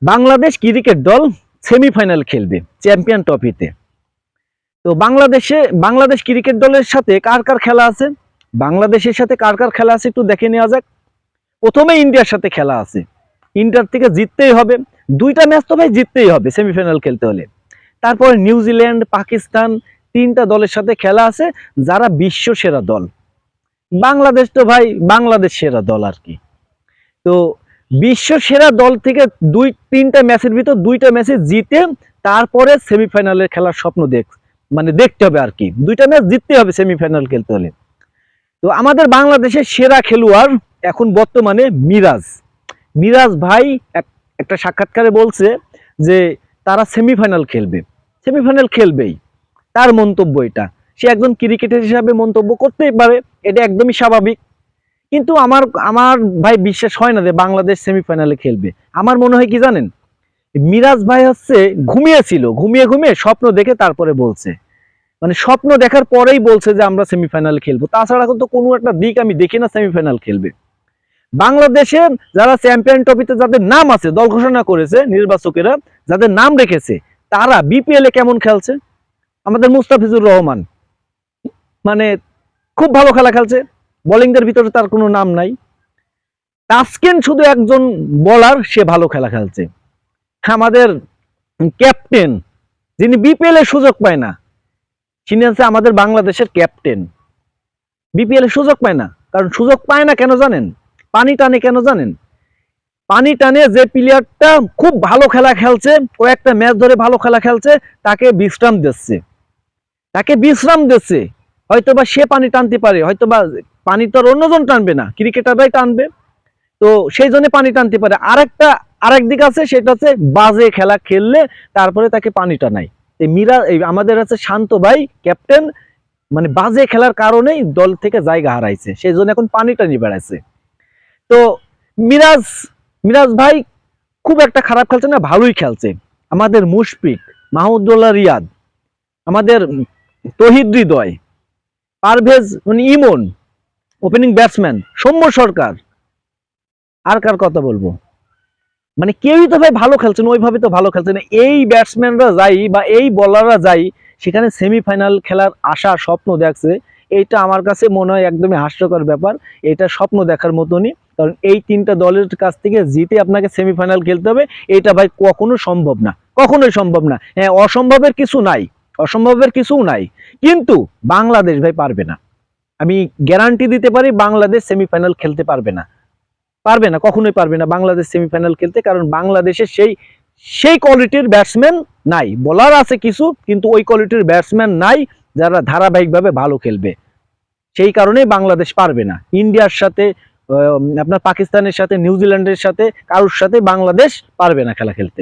Bangladesh cricket দল semifinal খেলবে champion ট্রফিতে। তো বাংলাদেশ ক্রিকেট দলের সাথে কার কার খেলা আছে, বাংলাদেশের সাথে কার কার খেলা আছে একটু দেখে নেওয়া যাক। প্রথমে ইন্ডিয়ার সাথে খেলা আছে, ইন্ডিয়ার থেকে জিততেই হবে, দুইটা ম্যাচ তো ভাই জিততেই হবে সেমিফাইনাল খেলতে হলে। তারপরে নিউজিল্যান্ড, পাকিস্তান, তিনটা দলের সাথে খেলা আছে যারা বিশ্ব সেরা দল। বাংলাদেশ তো ভাই বাংলাদেশ সেরা দল আর কি। তো বিশ্ব সেরা দল থেকে তিনটা ম্যাচের ভিতর দুইটা ম্যাচে জিতে তারপরে সেমিফাইনালের খেলার স্বপ্ন দেখতে হবে আর কি। দুইটা ম্যাচ জিততে হবে সেমিফাইনাল খেলতে হলে। তো আমাদের বাংলাদেশের সেরা খেলোয়াড় এখন বর্তমানে মিরাজ ভাই একটা সাক্ষাৎকারে বলছে যে তারা সেমিফাইনাল খেলবেই। তার মন্তব্য এটা, সে একজন ক্রিকেটার হিসাবে মন্তব্য করতেই পারে, এটা একদমই স্বাভাবিক। কিন্তু আমার ভাই বিশ্বাস হয় না যে বাংলাদেশ সেমিফাইনালে খেলবে। আমার মনে হয় কি জানেন, মিরাজ ভাই হচ্ছে ঘুমিয়ে স্বপ্ন দেখে তারপরে বলছে, মানে স্বপ্ন দেখার পরেই বলছে যে আমরা সেমিফাইনালে খেলবো। তাছাড়া কিন্তু কোনো একটা দিক আমি দেখি না সেমিফাইনাল খেলবে। বাংলাদেশে যারা চ্যাম্পিয়ন ট্রফিতে যাদের নাম আছে, দল ঘোষণা করেছে নির্বাচকেরা, যাদের নাম রেখেছে, তারা বিপিএল এ কেমন খেলছে। আমাদের মুস্তাফিজুর রহমান মানে খুব ভালো খেলা খেলছে, বোলিংদের ভিতরে তার কোনো নাম নাই। তাসকিন শুধু একজন বোলার, সে ভালো খেলা খেলছে। আমাদের ক্যাপ্টেন যিনি বিপিএল এর সুযোগ পায় না, তিনি হচ্ছে আমাদের বাংলাদেশের ক্যাপ্টেন। বিপিএল এর সুযোগ পায় না, কারণ সুযোগ পায় না কেন জানেন, পানি টানে কেন জানেন, পানি টানে যে প্লেয়ারটা খুব ভালো খেলা খেলছে, কয়েকটা ম্যাচ ধরে ভালো খেলা খেলছে, তাকে বিশ্রাম দিচ্ছে। হয়তোবা সে পানি টানতে পারে, হয়তোবা পানি তো অন্যজন টানবে না, ক্রিকেটাররাই টানবে, তো সেই জন্য পানি টানতে পারে। আরেক দিক আছে, সেটা হচ্ছে বাজে খেলা খেললে তারপরে তাকে পানি টানায়। আমাদের আছে শান্ত ভাই ক্যাপ্টেন, মানে বাজে খেলার কারণেই দল থেকে জায়গা হারাইছে, সেই জন্য এখন পানি টানি বেড়াইছে। তো মিরাজ ভাই খুব একটা খারাপ খেলছে না, ভালোই খেলছে। আমাদের মুশফিক, মাহমুদুল্লাহ রিয়াদ, আমাদের তহিদ হৃদয়, পারভেজ ইমন, ওপেনিং ব্যাটসম্যান সৌম্য সরকার, আর কার কথা বলবো, মানে কেউই তো ভাই ভালো খেলছে না, ওইভাবে তো ভালো খেলছে না। এই ব্যাটসম্যানরা যাই বা এই বোলাররা যাই সেখানে সেমিফাইনাল খেলার আশা স্বপ্ন দেখছে, এইটা আমার কাছে মনে হয় একদমই হাস্যকর ব্যাপার। এটা স্বপ্ন দেখার মতনই, কারণ এই তিনটা দলের কাছ থেকে জিতে আপনাকে সেমিফাইনাল খেলতে হবে, এটা ভাই কখনোই সম্ভব না। হ্যাঁ, অসম্ভবের কিছুও নাই, কিন্তু বাংলাদেশ ভাই পারবে না। আমি গ্যারান্টি দিতে পারি বাংলাদেশ সেমিফাইনাল খেলতে পারবে না, কখনোই পারবে না বাংলাদেশ সেমিফাইনাল খেলতে। কারণ বাংলাদেশের সেই কোয়ালিটির ব্যাটসম্যান নাই, বোলার আছে কিছু, কিন্তু ওই কোয়ালিটির ব্যাটসম্যান নাই যারা ধারাবাহিকভাবে ভালো খেলবে। সেই কারণেই বাংলাদেশ পারবে না। ইন্ডিয়ার সাথে, আপনার পাকিস্তানের সাথে, নিউজিল্যান্ডের সাথে, কারোর সাথে বাংলাদেশ পারবে না খেলা খেলতে।